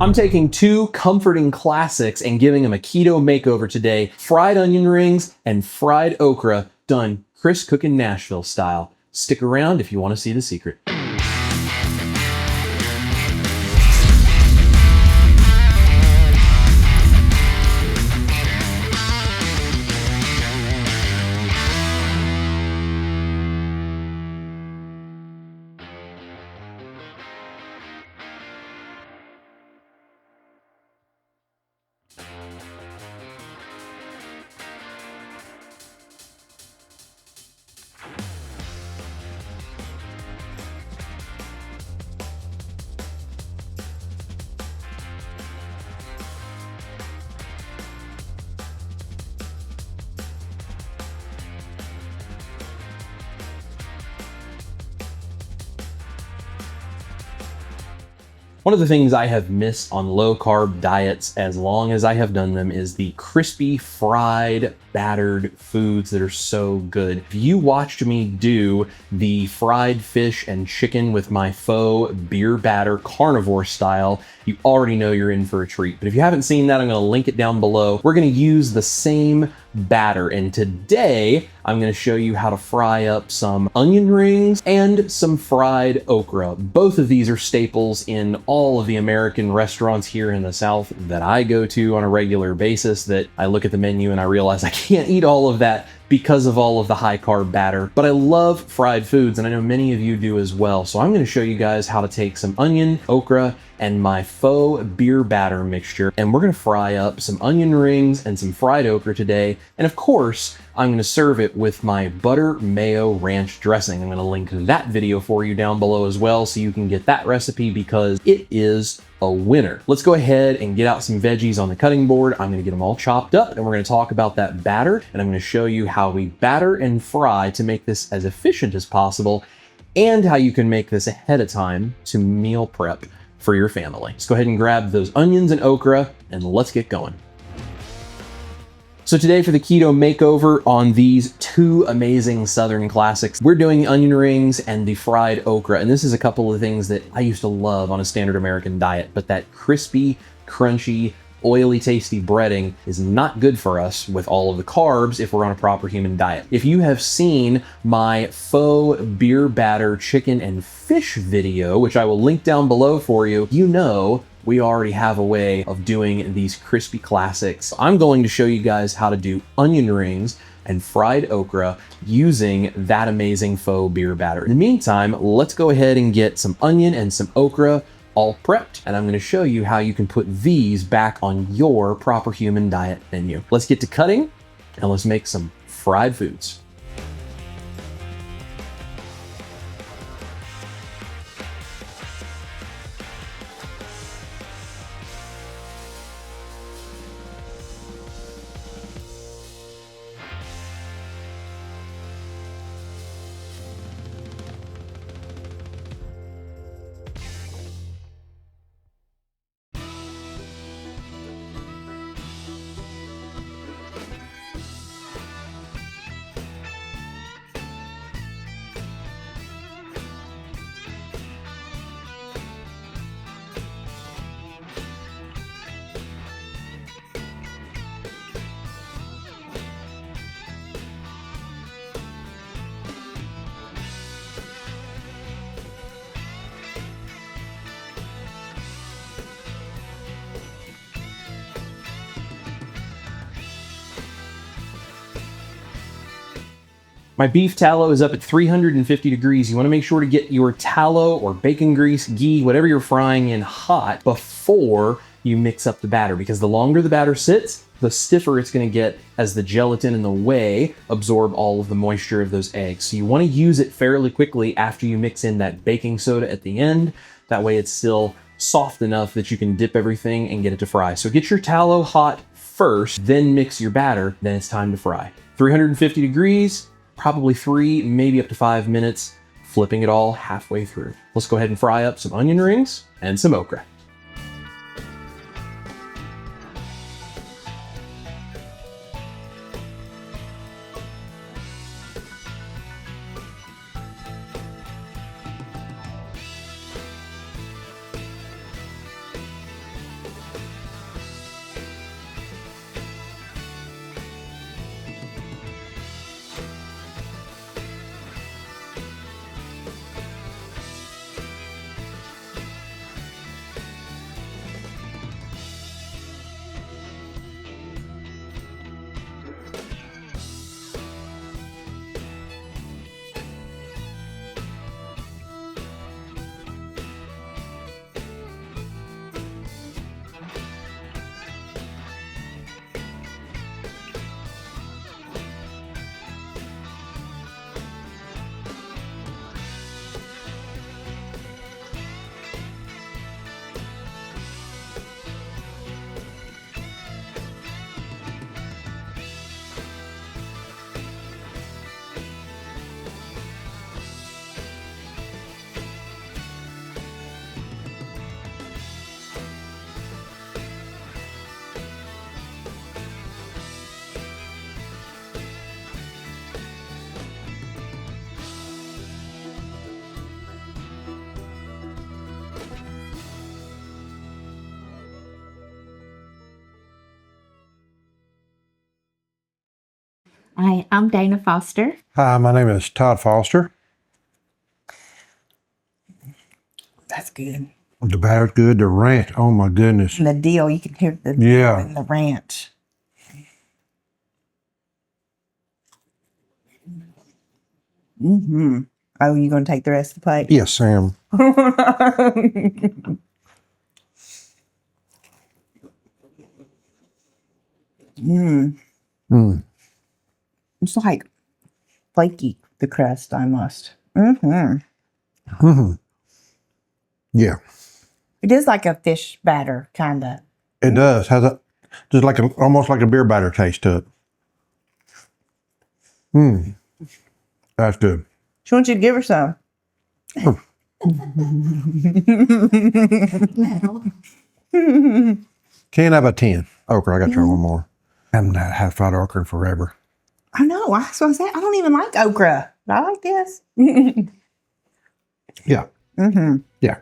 I'm taking two comforting classics and giving them a keto makeover today. Fried onion rings and fried okra, done Chris cooking Nashville style. Stick around if you want to see the secret. One of the things I have missed on low carb diets as long as I have done them is the crispy, fried, battered foods that are so good. If you watched me do the fried fish and chicken with my faux beer batter carnivore style, you already know you're in for a treat. But if you haven't seen that, I'm gonna link it down below. We're gonna use the same batter, and today I'm gonna show you how to fry up some onion rings and some fried okra. Both of these are staples in all of the American restaurants here in the South that I go to on a regular basis, that I look at the menu and I realize I can't eat all of that because of all of the high carb batter. But I love fried foods, and I know many of you do as well. So I'm gonna show you guys how to take some onion, okra, and my faux beer batter mixture, and we're gonna fry up some onion rings and some fried okra today. And of course, I'm gonna serve it with my butter mayo ranch dressing. I'm gonna link that video for you down below as well, so you can get that recipe because it is a winner. Let's go ahead and get out some veggies on the cutting board. I'm gonna get them all chopped up, and we're gonna talk about that batter, and I'm gonna show you how we batter and fry to make this as efficient as possible, and how you can make this ahead of time to meal prep for your family. Let's go ahead and grab those onions and okra, and let's get going. So today for the keto makeover on these two amazing Southern classics, we're doing the onion rings and the fried okra. And this is a couple of things that I used to love on a standard American diet, but that crispy, crunchy, oily, tasty breading is not good for us with all of the carbs if we're on a proper human diet. If you have seen my faux beer batter chicken and fish video, which I will link down below for you, you know we already have a way of doing these crispy classics. I'm going to show you guys how to do onion rings and fried okra using that amazing faux beer batter. In the meantime, let's go ahead and get some onion and some okra all prepped, and I'm going to show you how you can put these back on your proper human diet menu. Let's get to cutting, and let's make some fried foods. My beef tallow is up at 350 degrees. You want to make sure to get your tallow or bacon grease, ghee, whatever you're frying in hot before you mix up the batter, because the longer the batter sits, the stiffer it's going to get as the gelatin and the whey absorb all of the moisture of those eggs. So you want to use it fairly quickly after you mix in that baking soda at the end. That way it's still soft enough that you can dip everything and get it to fry. So get your tallow hot first, then mix your batter, then it's time to fry. 350 degrees, probably 3, maybe up to 5 minutes, flipping it all halfway through. Let's go ahead and fry up some onion rings and some okra. Hi, I'm Dana Foster. Hi, my name is Todd Foster. That's good. The batter's good. The ranch, oh my goodness. And the deal, you can hear the Yeah. and the ranch. Mm-hmm. Oh, you gonna take the rest of the plate? Yes, Sam. It's like flaky, the crust almost. Mm-hmm. Yeah, It is like a fish batter, kind of. it does. Has a just like almost like a beer batter taste to it. That's good. She wants you to give her some. 10 out of 10. Okra, I got to try one more. I haven't had fried okra in forever. I know. That's what I said. I don't even like okra, but I like this. Yeah. Mm-hmm. Yeah.